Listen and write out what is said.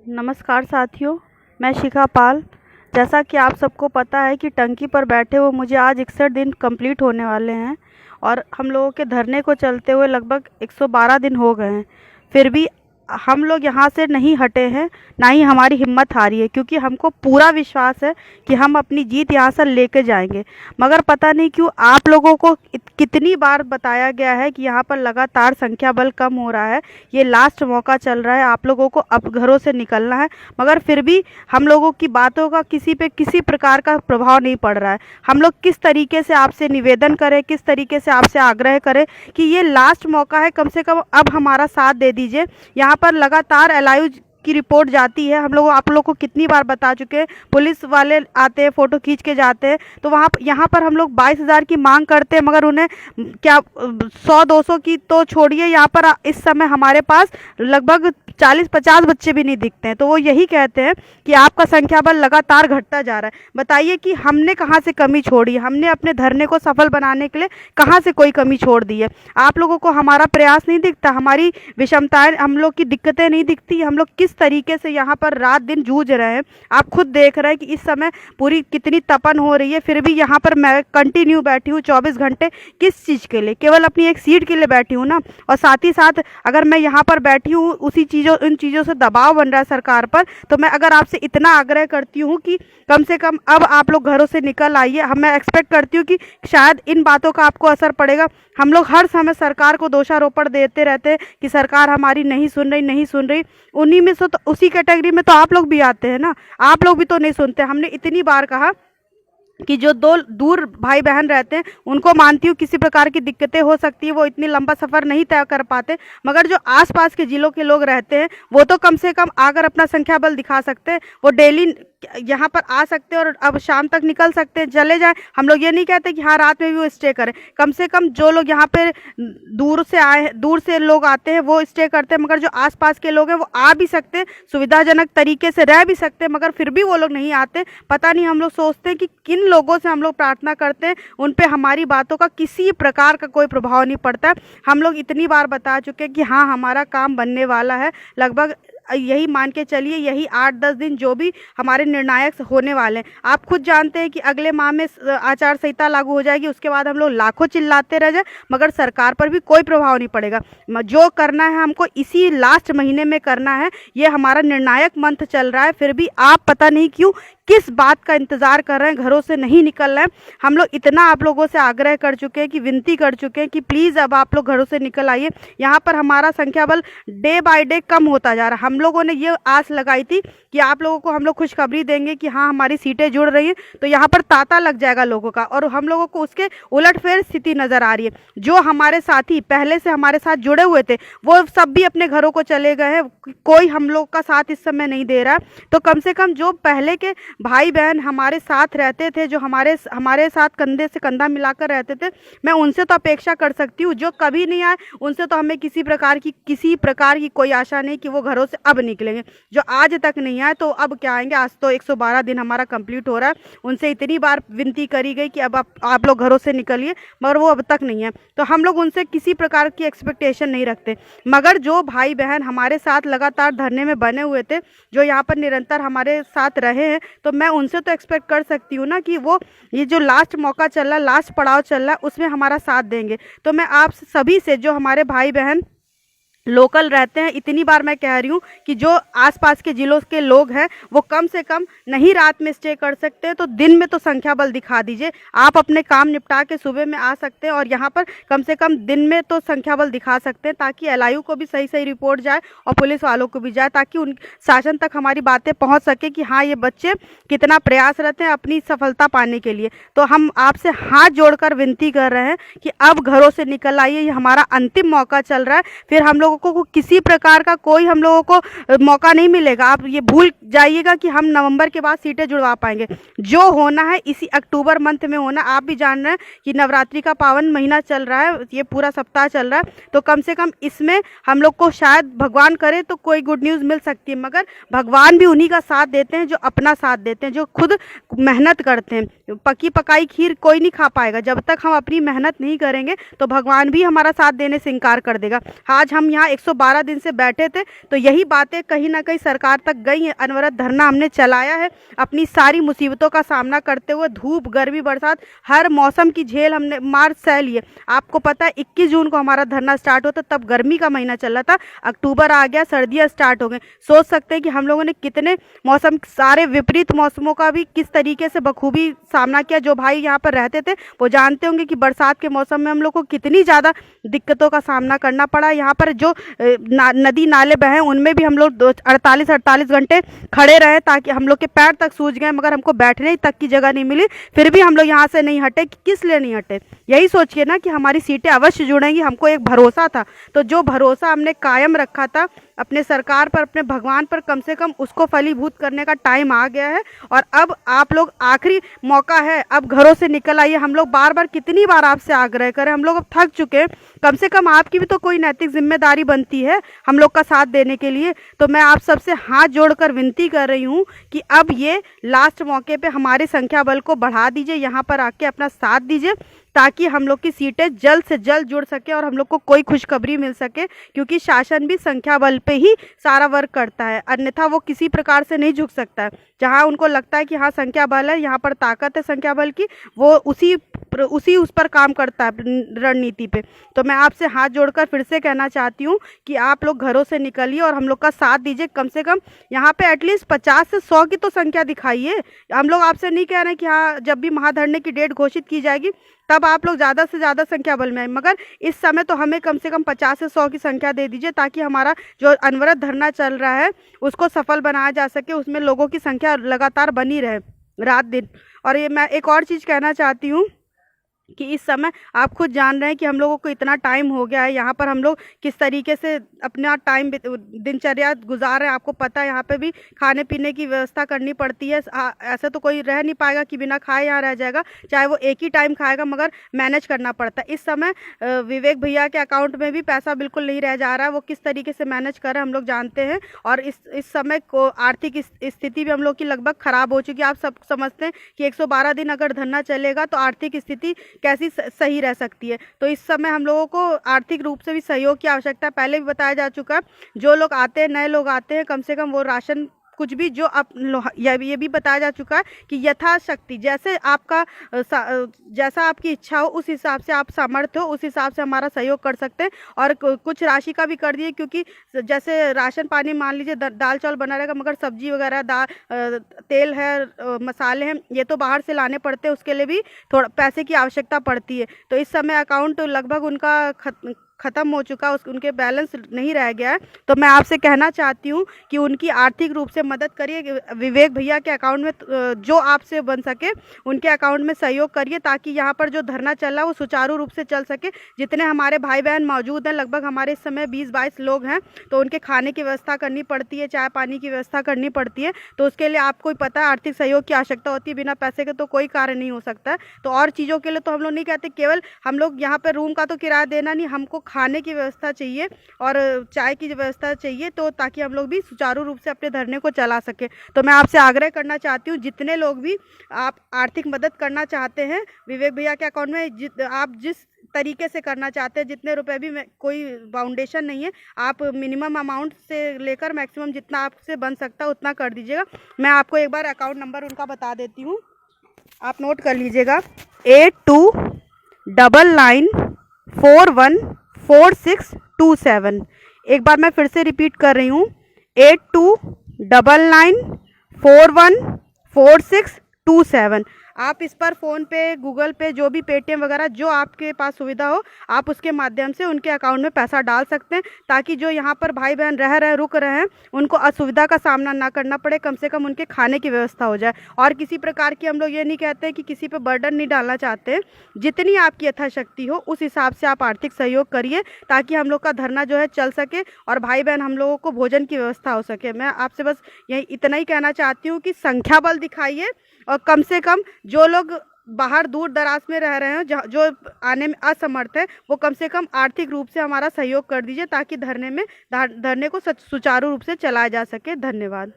नमस्कार साथियों, मैं शिखा पाल। जैसा कि आप सबको पता है कि टंकी पर बैठे हुए मुझे आज 61 दिन कंप्लीट होने वाले हैं और हम लोगों के धरने को चलते हुए लगभग 112 दिन हो गए हैं। फिर भी हम लोग यहाँ से नहीं हटे हैं, ना ही हमारी हिम्मत हारी है, क्योंकि हमको पूरा विश्वास है कि हम अपनी जीत यहाँ से लेके जाएंगे। मगर पता नहीं क्यों आप लोगों को कितनी बार बताया गया है कि यहाँ पर लगातार संख्या बल कम हो रहा है, ये लास्ट मौका चल रहा है, आप लोगों को अब घरों से निकलना है। मगर फिर भी हम लोगों की बातों का किसी पे किसी प्रकार का प्रभाव नहीं पड़ रहा है। हम लोग किस तरीके से आपसे निवेदन करें, किस तरीके से आपसे आग्रह करें कि ये लास्ट मौका है, कम से कम अब हमारा साथ दे दीजिए। यहाँ पर लगातार एलआईयू की रिपोर्ट जाती है, हम लोग आप लोग को कितनी बार बता चुके हैं। पुलिस वाले आते हैं, फ़ोटो खींच के जाते हैं, तो यहाँ पर हम लोग 22,000 की मांग करते हैं, मगर उन्हें क्या 100-200 की तो छोड़िए, यहाँ पर इस समय हमारे पास लगभग 40-50 बच्चे भी नहीं दिखते हैं। तो वो यही कहते हैं कि आपका संख्या बल लगातार घटता जा रहा है। बताइए कि हमने कहाँ से कमी छोड़ी है, हमने अपने धरने को सफल बनाने के लिए कहाँ से कोई कमी छोड़ दी है। आप लोगों को हमारा प्रयास नहीं दिखता, हमारी विषमताएं, हम लोग की दिक्कतें नहीं दिखती, हम लोग किस तरीके से यहाँ पर रात दिन जूझ रहे हैं। आप खुद देख रहे हैं कि इस समय पूरी कितनी तपन हो रही है, फिर भी यहाँ पर मैं कंटिन्यू बैठी हूँ 24 घंटे। किस चीज़ के लिए? केवल अपनी एक सीट के लिए बैठी हूँ ना। और साथ ही साथ अगर मैं यहाँ पर बैठी हूँ इन चीज़ों से दबाव बन रहा है सरकार पर, तो मैं अगर आपसे इतना आग्रह करती हूँ कि कम से कम अब आप लोग घरों से निकल आइए। मैं एक्सपेक्ट करती हूँ कि शायद इन बातों का आपको असर पड़ेगा। हम लोग हर समय सरकार को दोषारोपण देते रहते हैं कि सरकार हमारी नहीं सुन रही, नहीं सुन रही। उन्हीं में से तो, उसी कैटेगरी में तो आप लोग भी आते हैं ना, आप लोग भी तो नहीं सुनते। हमने इतनी बार कहा कि जो दो दूर भाई बहन रहते हैं उनको मानती हूँ किसी प्रकार की दिक्कतें हो सकती है, वो इतनी लंबा सफ़र नहीं तय कर पाते, मगर जो आसपास के ज़िलों के लोग रहते हैं वो तो कम से कम आकर अपना संख्या बल दिखा सकते हैं। वो डेली यहाँ पर आ सकते हैं और अब शाम तक निकल सकते हैं, चले जाएं। हम लोग ये नहीं कहते कि हाँ रात में भी वो स्टे करें। कम से कम जो लोग यहाँ पे दूर से लोग आते हैं वो स्टे करते हैं, मगर जो आसपास के लोग हैं वो आ भी सकते हैं, सुविधाजनक तरीके से रह भी सकते हैं, मगर फिर भी वो लोग नहीं आते। पता नहीं, हम लोग सोचते हैं कि किन लोगों से हम लोग प्रार्थना करते हैं, उन पे हमारी बातों का किसी प्रकार का कोई प्रभाव नहीं पड़ता। हम लोग इतनी बार बता चुके हैं कि हाँ हमारा काम बनने वाला है। लगभग यही मान के चलिए, यही 8-10 दिन जो भी हमारे निर्णायक होने वाले हैं। आप खुद जानते हैं कि अगले माह में आचार संहिता लागू हो जाएगी, उसके बाद हम लोग लाखों चिल्लाते रह जाए, मगर सरकार पर भी कोई प्रभाव नहीं पड़ेगा। जो करना है हमको इसी लास्ट महीने में करना है, ये हमारा निर्णायक मंथ चल रहा है। फिर भी आप पता नहीं क्यों किस बात का इंतज़ार कर रहे हैं, घरों से नहीं निकल रहे हैं। हम लोग इतना आप लोगों से आग्रह कर चुके हैं, कि विनती कर चुके हैं कि प्लीज़ अब आप लोग घरों से निकल आइए। यहाँ पर हमारा संख्या बल डे बाय डे कम होता जा रहा है। हम लोगों ने ये आस लगाई थी कि आप लोगों को हम लोग खुशखबरी देंगे कि हाँ हमारी सीटें जुड़ रही हैं, तो यहाँ पर तांता लग जाएगा लोगों का, और हम लोगों को उसके उलटफेर स्थिति नज़र आ रही है। जो हमारे साथी पहले से हमारे साथ जुड़े हुए थे वो सब भी अपने घरों को चले गए हैं, कोई हम लोग का साथ इस समय नहीं दे रहा है। तो कम से कम जो पहले के भाई बहन हमारे साथ रहते थे, जो हमारे साथ कंधे से कंधा मिलाकर रहते थे, मैं उनसे तो अपेक्षा कर सकती हूँ। जो कभी नहीं आए उनसे तो हमें किसी प्रकार की कोई आशा नहीं कि वो घरों से अब निकलेंगे। जो आज तक नहीं आए तो अब क्या आएंगे? आज तो 112 दिन हमारा कंप्लीट हो रहा है। उनसे इतनी बार विनती करी गई कि अब आप लोग घरों से निकलिए, मगर वो अब तक नहीं है। तो हम लोग उनसे किसी प्रकार की एक्सपेक्टेशन नहीं रखते। मगर जो भाई बहन हमारे साथ लगातार धरने में बने हुए थे, जो यहाँ पर निरंतर हमारे साथ रहे हैं, तो मैं उनसे तो एक्सपेक्ट कर सकती हूँ ना कि वो ये जो लास्ट मौका चल रहा है, लास्ट पड़ाव चल रहा है, उसमें हमारा साथ देंगे। तो मैं आप सभी से, जो हमारे भाई बहन लोकल रहते हैं, इतनी बार मैं कह रही हूँ कि जो आसपास के ज़िलों के लोग हैं वो कम से कम नहीं रात में स्टे कर सकते हैं तो दिन में तो संख्या बल दिखा दीजिए। आप अपने काम निपटा के सुबह में आ सकते हैं और यहाँ पर कम से कम दिन में तो संख्या बल दिखा सकते हैं, ताकि एलआईयू को भी सही सही रिपोर्ट जाए और पुलिस वालों को भी जाए, ताकि उन शासन तक हमारी बातें पहुँच सके कि हाँ ये बच्चे कितना प्रयासरत हैं अपनी सफलता पाने के लिए। तो हम आपसे हाथ जोड़कर विनती कर रहे हैं कि अब घरों से निकल आइए, ये हमारा अंतिम मौका चल रहा है। फिर हम लोग को किसी प्रकार का कोई हम लोगों को मौका नहीं मिलेगा। आप ये भूल जाइएगा कि हम नवंबर के बाद सीटें जुड़वा पाएंगे। जो होना है इसी अक्टूबर मंथ में होना। आप भी जान रहे हैं कि नवरात्रि का पावन महीना चल रहा है, ये पूरा सप्ताह चल रहा है, तो कम से कम इसमें हम लोग को शायद भगवान करे तो कोई गुड न्यूज़ मिल सकती है। मगर भगवान भी उन्हीं का साथ देते हैं जो अपना साथ देते हैं, जो खुद मेहनत करते हैं। पकी पकाई खीर कोई नहीं खा पाएगा। जब तक हम अपनी मेहनत नहीं करेंगे तो भगवान भी हमारा साथ देने से इनकार कर देगा। आज हम यहाँ यहाँ 112 दिन से बैठे थे, तो यही बातें कहीं ना कहीं सरकार तक गई हैं। अनवरत धरना हमने चलाया है, अपनी सारी मुसीबतों का सामना करते हुए, धूप गर्मी बरसात हर मौसम की झेल हमने मार सह लिए। आपको पता है 21 जून को हमारा धरना स्टार्ट होता, तब गर्मी का महीना चल रहा था, अक्टूबर आ गया, सर्दियाँ स्टार्ट हो गई। सोच सकते हैं कि हम लोगों ने कितने मौसम, सारे विपरीत मौसमों का भी किस तरीके से बखूबी सामना किया। जो भाई यहाँ पर रहते थे वो जानते होंगे कि बरसात के मौसम में हम लोग को कितनी ज़्यादा दिक्कतों का सामना करना पड़ा। यहाँ पर जो नदी नाले बहे उनमें भी हम लोग 48 घंटे खड़े रहे, ताकि हम लोग के पैर तक सूज गए, मगर हमको बैठने तक की जगह नहीं मिली। फिर भी हम लोग यहाँ से नहीं हटे। किस लिए नहीं हटे? यही सोचिए ना कि हमारी सीटें अवश्य जुड़ेंगी। हमको एक भरोसा था, तो जो भरोसा हमने कायम रखा था अपने सरकार पर, अपने भगवान पर, कम से कम उसको फलीभूत करने का टाइम आ गया है। और अब आप लोग, आखिरी मौका है, अब घरों से निकल आइए। हम लोग बार बार कितनी बार आपसे आग्रह करें, हम लोग अब थक चुके हैं। कम से कम आपकी भी तो कोई नैतिक जिम्मेदारी बनती है हम लोग का साथ देने के लिए। तो मैं आप सबसे हाथ जोड़कर विनती कर रही हूँ कि अब ये लास्ट मौके पे हमारे संख्या बल को बढ़ा दीजिए, यहाँ पर आके अपना साथ दीजिए, ताकि हम लोग की सीटें जल्द से जल्द जुड़ सके और हम लोग को कोई खुशखबरी मिल सके। क्योंकि शासन भी संख्या बल पे ही सारा वर्क करता है, अन्यथा वो किसी प्रकार से नहीं झुक सकता है। जहाँ उनको लगता है कि हाँ संख्या बल है, यहाँ पर ताकत है संख्या बल की, वो उसी उस पर काम करता है रणनीति पे। तो मैं आपसे हाथ जोड़कर फिर से कहना चाहती हूँ कि आप लोग घरों से निकलिए और हम लोग का साथ दीजिए। कम से कम यहाँ पे एटलीस्ट 50 से 100 की तो संख्या दिखाइए। हम लोग आपसे नहीं कह रहे कि हाँ जब भी महाधरने की डेट घोषित की जाएगी तब आप लोग ज़्यादा से ज़्यादा संख्या बल में आए, मगर इस समय तो हमें कम से कम 50 से 100 की संख्या दे दीजिए, ताकि हमारा जो अनवरत धरना चल रहा है उसको सफल बनाया जा सके, उसमें लोगों की संख्या लगातार बनी रहे रात दिन। और ये मैं एक और चीज़ कहना चाहती हूँ कि इस समय आप खुद जान रहे हैं कि हम लोगों को इतना टाइम हो गया है, यहाँ पर हम लोग किस तरीके से अपना टाइम दिनचर्या गुजार रहे हैं। आपको पता है यहाँ पे भी खाने पीने की व्यवस्था करनी पड़ती है। ऐसा तो कोई रह नहीं पाएगा कि बिना खाए यहाँ रह जाएगा, चाहे वो एक ही टाइम खाएगा, मगर मैनेज करना पड़ता है। इस समय विवेक भैया के अकाउंट में भी पैसा बिल्कुल नहीं रह जा रहा है, वो किस तरीके से मैनेज कर रहे हैं हम लोग जानते हैं। और इस समय को आर्थिक स्थिति भी हम लोग की लगभग ख़राब हो चुकी है। आप सब समझते हैं कि 112 दिन अगर धरना चलेगा तो आर्थिक स्थिति कैसी सही रह सकती है। तो इस समय हम लोगों को आर्थिक रूप से भी सहयोग की आवश्यकता है। पहले भी बताया जा चुका है, जो लोग आते हैं, नए लोग आते हैं, कम से कम वो राशन कुछ भी जो आप ये भी बताया जा चुका है कि यथाशक्ति जैसे आपका जैसा आपकी इच्छा हो उस हिसाब से आप सामर्थ्य हो उस हिसाब से हमारा सहयोग कर सकते हैं। और कुछ राशि का भी कर दिए, क्योंकि जैसे राशन पानी मान लीजिए दाल चावल बना रहेगा, मगर सब्जी वगैरह तेल है, मसाले हैं, ये तो बाहर से लाने पड़ते हैं, उसके लिए भी थोड़ा पैसे की आवश्यकता पड़ती है। तो इस समय अकाउंट लगभग उनका ख़त्म हो चुका, उनके बैलेंस नहीं रह गया है। तो मैं आपसे कहना चाहती हूँ कि उनकी आर्थिक रूप से मदद करिए। विवेक भैया के अकाउंट में जो आपसे बन सके उनके अकाउंट में सहयोग करिए, ताकि यहाँ पर जो धरना चल रहा है वो सुचारू रूप से चल सके। जितने हमारे भाई बहन मौजूद हैं, लगभग हमारे इस समय 20-22 लोग हैं, तो उनके खाने की व्यवस्था करनी पड़ती है, चाय पानी की व्यवस्था करनी पड़ती है। तो उसके लिए आपको ही पता है आर्थिक सहयोग की आवश्यकता होती है, बिना पैसे के तो कोई कार्य नहीं हो सकता है। तो और चीज़ों के लिए तो हम लोग नहीं कहते, केवल हम लोग यहाँ पर रूम का तो किराया देना नहीं, हमको खाने की व्यवस्था चाहिए और चाय की व्यवस्था चाहिए, तो ताकि हम लोग भी सुचारू रूप से अपने धरने को चला सके। तो मैं आपसे आग्रह करना चाहती हूँ, जितने लोग भी आप आर्थिक मदद करना चाहते हैं विवेक भैया के अकाउंट में, आप जिस तरीके से करना चाहते हैं, जितने रुपए भी, कोई बाउंडेशन नहीं है, आप मिनिमम अमाउंट से लेकर मैक्सिमम जितना आपसे बन सकता है उतना कर दीजिएगा। मैं आपको एक बार अकाउंट नंबर उनका बता देती हूँ, आप नोट कर लीजिएगा। 8299414627। एक बार मैं फिर से रिपीट कर रही हूँ, 8299414627। आप इस पर फ़ोन पे, गूगल पे, जो भी पेटीएम वगैरह जो आपके पास सुविधा हो, आप उसके माध्यम से उनके अकाउंट में पैसा डाल सकते हैं, ताकि जो यहाँ पर भाई बहन रुक रहे हैं उनको असुविधा का सामना ना करना पड़े, कम से कम उनके खाने की व्यवस्था हो जाए। और किसी प्रकार की हम लोग ये नहीं कहते कि किसी पे बर्डन नहीं डालना चाहते, जितनी आपकी यथाशक्ति हो उस हिसाब से आप आर्थिक सहयोग करिए, ताकि हम लोग का धरना जो है चल सके और भाई बहन हम लोगों को भोजन की व्यवस्था हो सके। मैं आपसे बस यही इतना ही कहना चाहती हूँ कि संख्या बल दिखाइए, और कम से कम जो लोग बाहर दूर दराज में रह रहे हैं, जो आने में असमर्थ है, वो कम से कम आर्थिक रूप से हमारा सहयोग कर दीजिए, ताकि धरने को सुचारू रूप से चलाया जा सके। धन्यवाद।